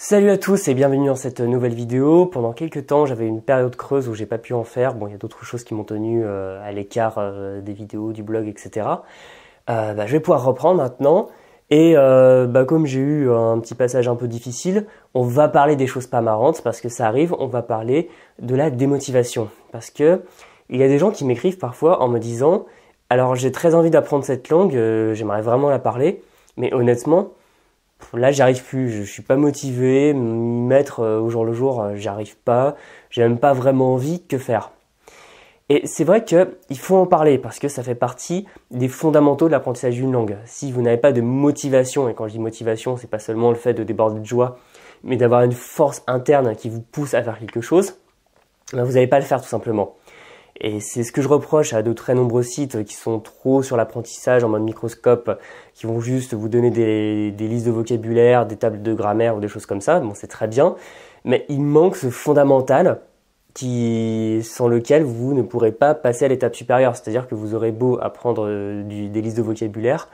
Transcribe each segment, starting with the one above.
Salut à tous et bienvenue dans cette nouvelle vidéo. Pendant quelques temps, j'avais une période creuse où j'ai pas pu en faire. Bon, il y a d'autres choses qui m'ont tenu à l'écart des vidéos, du blog, etc. Je vais pouvoir reprendre maintenant. Et comme j'ai eu un petit passage un peu difficile, on va parler des choses pas marrantes parce que ça arrive. On va parler de la démotivation parce que il y a des gens qui m'écrivent parfois en me disant alors j'ai très envie d'apprendre cette langue, j'aimerais vraiment la parler, mais honnêtement là, j'y arrive plus, je suis pas motivé, m'y mettre au jour le jour, j'y arrive pas, j'ai même pas vraiment envie, que faire? Et c'est vrai qu'il faut en parler parce que ça fait partie des fondamentaux de l'apprentissage d'une langue. Si vous n'avez pas de motivation, et quand je dis motivation, c'est pas seulement le fait de déborder de joie, mais d'avoir une force interne qui vous pousse à faire quelque chose, vous n'allez pas le faire tout simplement. Et c'est ce que je reproche à de très nombreux sites qui sont trop sur l'apprentissage en mode microscope, qui vont juste vous donner des listes de vocabulaire, des tables de grammaire ou des choses comme ça. Bon, c'est très bien, mais il manque ce fondamental sans lequel vous ne pourrez pas passer à l'étape supérieure. C'est-à-dire que vous aurez beau apprendre des listes de vocabulaire,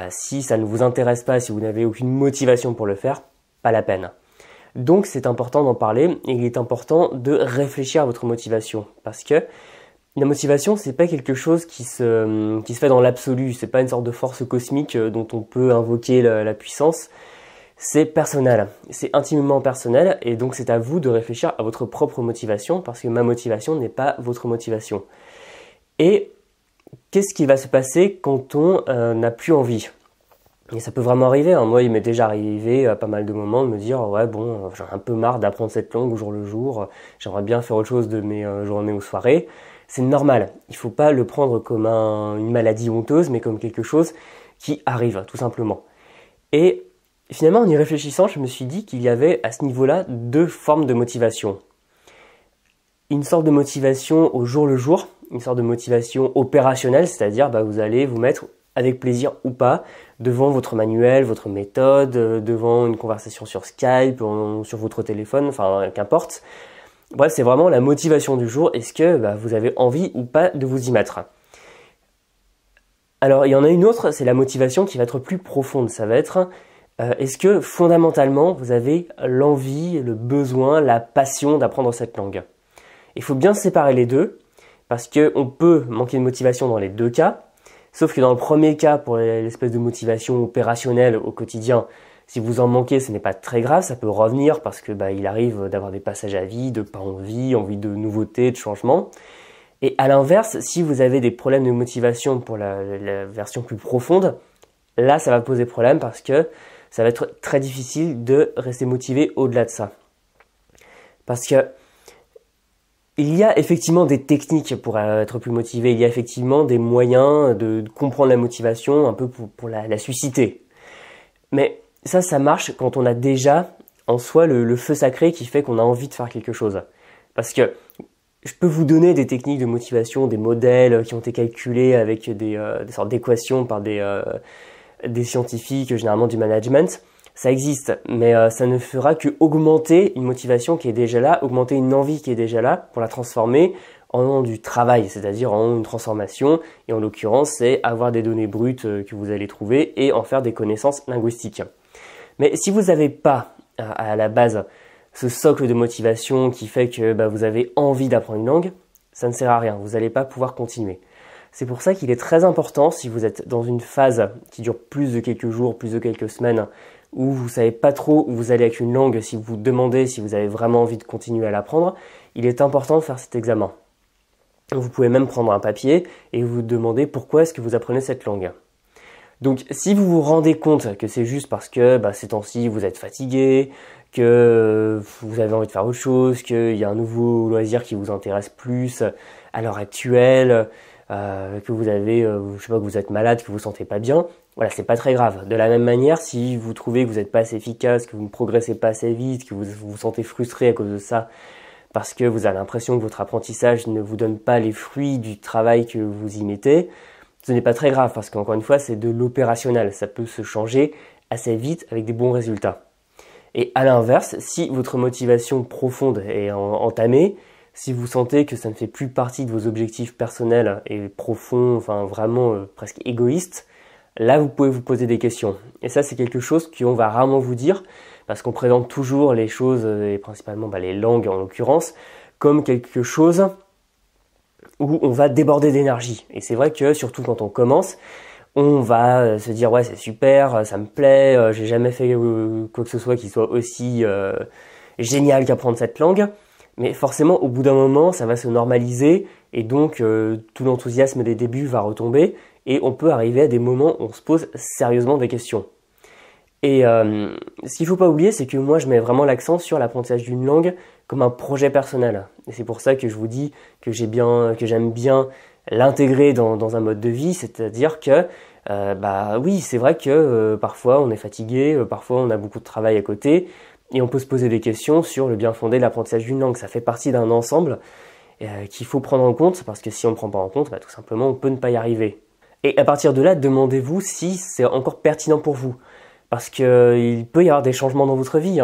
si ça ne vous intéresse pas, si vous n'avez aucune motivation pour le faire, pas la peine. Donc c'est important d'en parler et il est important de réfléchir à votre motivation parce que la motivation c'est pas quelque chose qui se fait dans l'absolu, c'est pas une sorte de force cosmique dont on peut invoquer la puissance, c'est personnel, c'est intimement personnel et donc c'est à vous de réfléchir à votre propre motivation parce que ma motivation n'est pas votre motivation. Et qu'est-ce qui va se passer quand on n'a plus envie ? Et ça peut vraiment arriver, hein. Moi il m'est déjà arrivé à pas mal de moments de me dire ouais bon j'en ai un peu marre d'apprendre cette langue au jour le jour, j'aimerais bien faire autre chose de mes journées ou soirées. C'est normal, il faut pas le prendre comme une maladie honteuse mais comme quelque chose qui arrive tout simplement. Et finalement en y réfléchissant je me suis dit qu'il y avait à ce niveau-là deux formes de motivation. Une sorte de motivation au jour le jour, une sorte de motivation opérationnelle, c'est-à-dire vous allez vous mettre avec plaisir ou pas, devant votre manuel, votre méthode, devant une conversation sur Skype, sur votre téléphone, enfin qu'importe. Bref, c'est vraiment la motivation du jour. Est-ce que vous avez envie ou pas de vous y mettre? Alors, il y en a une autre, c'est la motivation qui va être plus profonde. Ça va être, est-ce que fondamentalement, vous avez l'envie, le besoin, la passion d'apprendre cette langue? Il faut bien séparer les deux, parce qu'on peut manquer de motivation dans les deux cas. Sauf que dans le premier cas, pour l'espèce de motivation opérationnelle au quotidien, si vous en manquez, ce n'est pas très grave, ça peut revenir parce que il arrive d'avoir des passages à vide, de pas envie de nouveautés, de changement. Et à l'inverse, si vous avez des problèmes de motivation pour la version plus profonde, là ça va poser problème parce que ça va être très difficile de rester motivé au-delà de ça. Parce que il y a effectivement des techniques pour être plus motivé, il y a effectivement des moyens de comprendre la motivation un peu pour la susciter. Mais ça marche quand on a déjà en soi le feu sacré qui fait qu'on a envie de faire quelque chose. Parce que je peux vous donner des techniques de motivation, des modèles qui ont été calculés avec des sortes d'équations par des scientifiques, généralement du management. Ça existe, mais ça ne fera que augmenter une motivation qui est déjà là, augmenter une envie qui est déjà là pour la transformer en du travail, c'est-à-dire en une transformation. Et en l'occurrence, c'est avoir des données brutes que vous allez trouver et en faire des connaissances linguistiques. Mais si vous n'avez pas à la base ce socle de motivation qui fait que vous avez envie d'apprendre une langue, ça ne sert à rien, vous n'allez pas pouvoir continuer. C'est pour ça qu'il est très important, si vous êtes dans une phase qui dure plus de quelques jours, plus de quelques semaines, où vous savez pas trop où vous allez avec une langue, si vous vous demandez si vous avez vraiment envie de continuer à l'apprendre, il est important de faire cet examen. Vous pouvez même prendre un papier et vous demander pourquoi est-ce que vous apprenez cette langue. Donc si vous vous rendez compte que c'est juste parce que ces temps-ci vous êtes fatigué, que vous avez envie de faire autre chose, qu'il y a un nouveau loisir qui vous intéresse plus à l'heure actuelle, que vous avez, que vous êtes malade, que vous vous sentez pas bien, voilà, c'est pas très grave. De la même manière, si vous trouvez que vous n'êtes pas assez efficace, que vous ne progressez pas assez vite, que vous vous sentez frustré à cause de ça, parce que vous avez l'impression que votre apprentissage ne vous donne pas les fruits du travail que vous y mettez, ce n'est pas très grave parce qu'encore une fois, c'est de l'opérationnel. Ça peut se changer assez vite avec des bons résultats. Et à l'inverse, si votre motivation profonde est entamée, si vous sentez que ça ne fait plus partie de vos objectifs personnels et profonds, enfin vraiment presque égoïstes, là vous pouvez vous poser des questions. Et ça c'est quelque chose qu'on va rarement vous dire parce qu'on présente toujours les choses, et principalement les langues en l'occurrence, comme quelque chose où on va déborder d'énergie. Et c'est vrai que surtout quand on commence, on va se dire ouais c'est super, ça me plaît, j'ai jamais fait quoi que ce soit qui soit aussi génial qu'apprendre cette langue. Mais forcément au bout d'un moment ça va se normaliser et donc tout l'enthousiasme des débuts va retomber et on peut arriver à des moments où on se pose sérieusement des questions. Et ce qu'il ne faut pas oublier, c'est que moi je mets vraiment l'accent sur l'apprentissage d'une langue comme un projet personnel. Et c'est pour ça que je vous dis que j'aime bien l'intégrer dans un mode de vie, c'est-à-dire que oui, c'est vrai que parfois on est fatigué, parfois on a beaucoup de travail à côté, et on peut se poser des questions sur le bien fondé de l'apprentissage d'une langue. Ça fait partie d'un ensemble qu'il faut prendre en compte, parce que si on ne prend pas en compte, tout simplement on peut ne pas y arriver. Et à partir de là, demandez-vous si c'est encore pertinent pour vous. Parce qu'il peut y avoir des changements dans votre vie.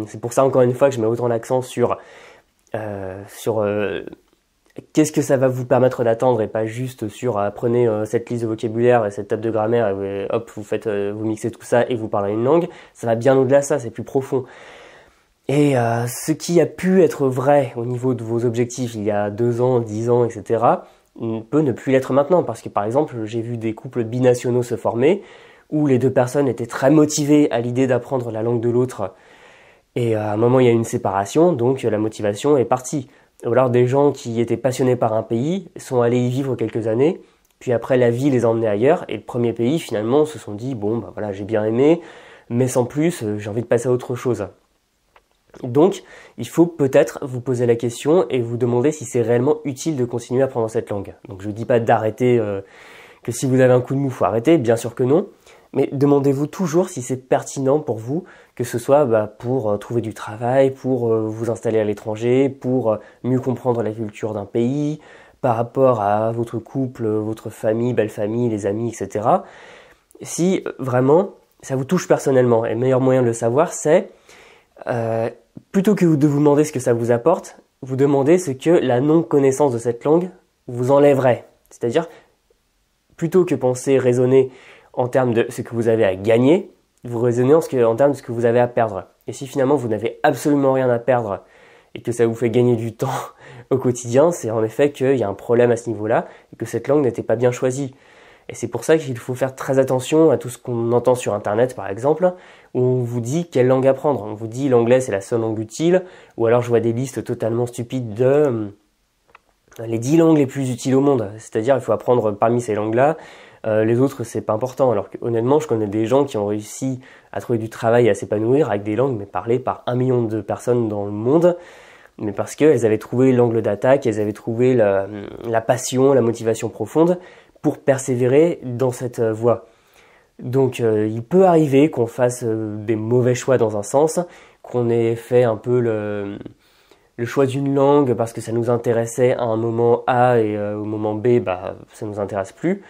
C'est pour ça, encore une fois, que je mets autant l'accent sur qu'est-ce que ça va vous permettre d'atteindre et pas juste sur apprenez cette liste de vocabulaire et cette table de grammaire et hop, vous mixez tout ça et vous parlez une langue. Ça va bien au-delà de ça, c'est plus profond. Et ce qui a pu être vrai au niveau de vos objectifs il y a 2 ans, 10 ans, etc., peut ne plus l'être maintenant. Parce que par exemple, j'ai vu des couples binationaux se former où les 2 personnes étaient très motivées à l'idée d'apprendre la langue de l'autre. Et à un moment, il y a eu une séparation, donc la motivation est partie. Ou alors des gens qui étaient passionnés par un pays sont allés y vivre quelques années, puis après la vie les a emmenés ailleurs, et le premier pays finalement se sont dit, bon voilà, j'ai bien aimé, mais sans plus, j'ai envie de passer à autre chose. Donc, il faut peut-être vous poser la question et vous demander si c'est réellement utile de continuer à apprendre cette langue. Donc je ne dis pas d'arrêter, que si vous avez un coup de mou, il faut arrêter, bien sûr que non. Mais demandez-vous toujours si c'est pertinent pour vous, que ce soit pour trouver du travail, pour vous installer à l'étranger, pour mieux comprendre la culture d'un pays, par rapport à votre couple, votre famille, belle famille, les amis, etc. Si vraiment ça vous touche personnellement, et le meilleur moyen de le savoir, c'est plutôt que de vous demander ce que ça vous apporte, vous demandez ce que la non-connaissance de cette langue vous enlèverait. C'est-à-dire, plutôt que penser, raisonner en termes de ce que vous avez à gagner, vous raisonnez en termes de ce que vous avez à perdre. Et si finalement vous n'avez absolument rien à perdre et que ça vous fait gagner du temps au quotidien, c'est en effet qu'il y a un problème à ce niveau-là et que cette langue n'était pas bien choisie. Et c'est pour ça qu'il faut faire très attention à tout ce qu'on entend sur Internet, par exemple, où on vous dit quelle langue apprendre. On vous dit l'anglais c'est la seule langue utile, ou alors je vois des listes totalement stupides de les 10 langues les plus utiles au monde. C'est-à-dire il faut apprendre parmi ces langues-là. Les autres, c'est pas important. Alors que honnêtement, je connais des gens qui ont réussi à trouver du travail et à s'épanouir avec des langues mais parlées par 1 million de personnes dans le monde, mais parce qu'elles avaient trouvé l'angle d'attaque, elles avaient trouvé la passion, la motivation profonde pour persévérer dans cette voie. Donc il peut arriver qu'on fasse des mauvais choix dans un sens, qu'on ait fait un peu le choix d'une langue parce que ça nous intéressait à un moment A et au moment B, ça nous intéresse plus.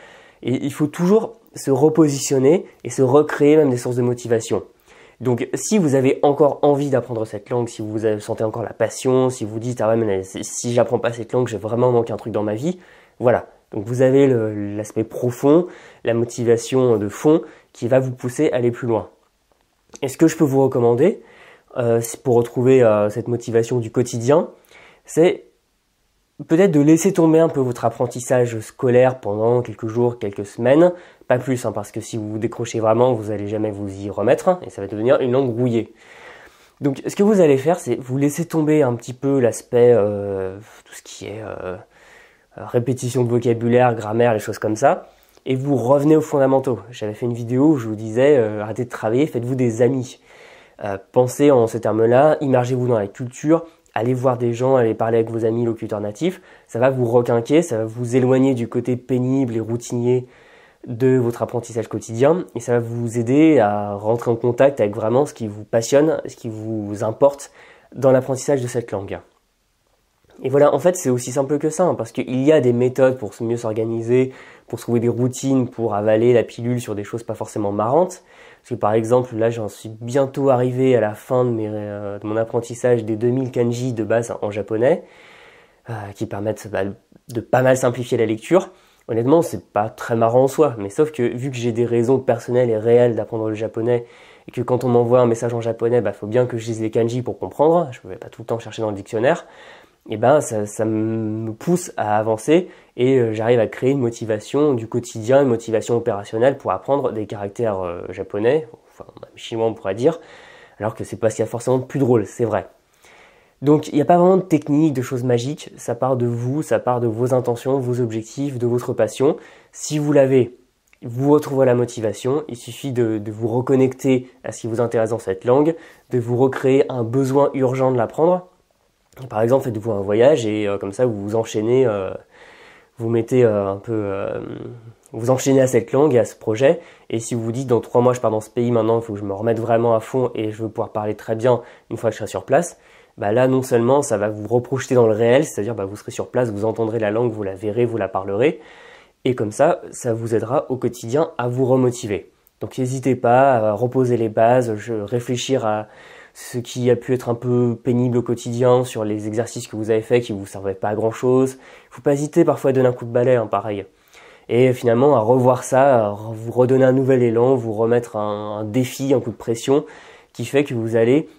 Et il faut toujours se repositionner et se recréer même des sources de motivation. Donc si vous avez encore envie d'apprendre cette langue, si vous sentez encore la passion, si vous dites « Ah ouais, mais si j'apprends pas cette langue, j'ai vraiment manqué un truc dans ma vie », voilà. Donc vous avez l'aspect profond, la motivation de fond qui va vous pousser à aller plus loin. Et ce que je peux vous recommander, pour retrouver cette motivation du quotidien, c'est peut-être de laisser tomber un peu votre apprentissage scolaire pendant quelques jours, quelques semaines, pas plus, parce que si vous vous décrochez vraiment, vous n'allez jamais vous y remettre, et ça va devenir une langue rouillée. Donc ce que vous allez faire, c'est vous laisser tomber un petit peu l'aspect, tout ce qui est répétition de vocabulaire, grammaire, les choses comme ça, et vous revenez aux fondamentaux. J'avais fait une vidéo où je vous disais, arrêtez de travailler, faites-vous des amis. Pensez en ces termes-là, immergez-vous dans la culture, allez voir des gens, allez parler avec vos amis locuteurs natifs, ça va vous requinquer, ça va vous éloigner du côté pénible et routinier de votre apprentissage quotidien et ça va vous aider à rentrer en contact avec vraiment ce qui vous passionne, ce qui vous importe dans l'apprentissage de cette langue. Et voilà, en fait, c'est aussi simple que ça, parce qu'il y a des méthodes pour mieux s'organiser, pour trouver des routines, pour avaler la pilule sur des choses pas forcément marrantes. Parce que par exemple, là, j'en suis bientôt arrivé à la fin de mon apprentissage des 2000 kanji de base en japonais, qui permettent de pas mal simplifier la lecture. Honnêtement, c'est pas très marrant en soi, mais sauf que vu que j'ai des raisons personnelles et réelles d'apprendre le japonais et que quand on m'envoie un message en japonais, bah, faut bien que je lise les kanji pour comprendre, je ne vais pas tout le temps chercher dans le dictionnaire, et ben ça me pousse à avancer et j'arrive à créer une motivation du quotidien, une motivation opérationnelle pour apprendre des caractères japonais, enfin même chinois on pourrait dire, alors que c'est pas ce qu'il y a forcément de plus drôle, c'est vrai. Donc il n'y a pas vraiment de technique, de choses magiques, ça part de vous, ça part de vos intentions, vos objectifs, de votre passion. Si vous l'avez, vous retrouvez la motivation, il suffit de vous reconnecter à ce qui vous intéresse dans cette langue, de vous recréer un besoin urgent de l'apprendre. Par exemple, faites-vous un voyage et comme ça vous vous enchaînez, vous mettez vous enchaînez à cette langue et à ce projet. Et si vous vous dites dans 3 mois je pars dans ce pays, maintenant il faut que je me remette vraiment à fond et je veux pouvoir parler très bien une fois que je serai sur place, bah là non seulement ça va vous reprojeter dans le réel, c'est-à-dire bah vous serez sur place, vous entendrez la langue, vous la verrez, vous la parlerez, et comme ça vous aidera au quotidien à vous remotiver. Donc n'hésitez pas à reposer les bases, réfléchir à ce qui a pu être un peu pénible au quotidien, sur les exercices que vous avez faits qui ne vous servaient pas à grand chose. Faut pas hésiter parfois à donner un coup de balai, pareil. Et finalement à revoir ça, à vous redonner un nouvel élan, vous remettre un défi, un coup de pression qui fait que vous allez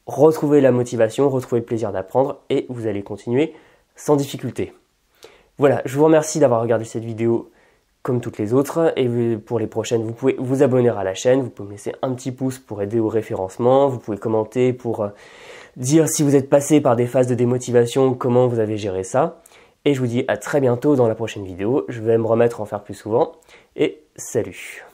retrouver la motivation, retrouver le plaisir d'apprendre et vous allez continuer sans difficulté. Voilà, je vous remercie d'avoir regardé cette vidéo comme toutes les autres, et pour les prochaines, vous pouvez vous abonner à la chaîne, vous pouvez me laisser un petit pouce pour aider au référencement, vous pouvez commenter pour dire si vous êtes passé par des phases de démotivation, comment vous avez géré ça, et je vous dis à très bientôt dans la prochaine vidéo, je vais me remettre à en faire plus souvent, et salut!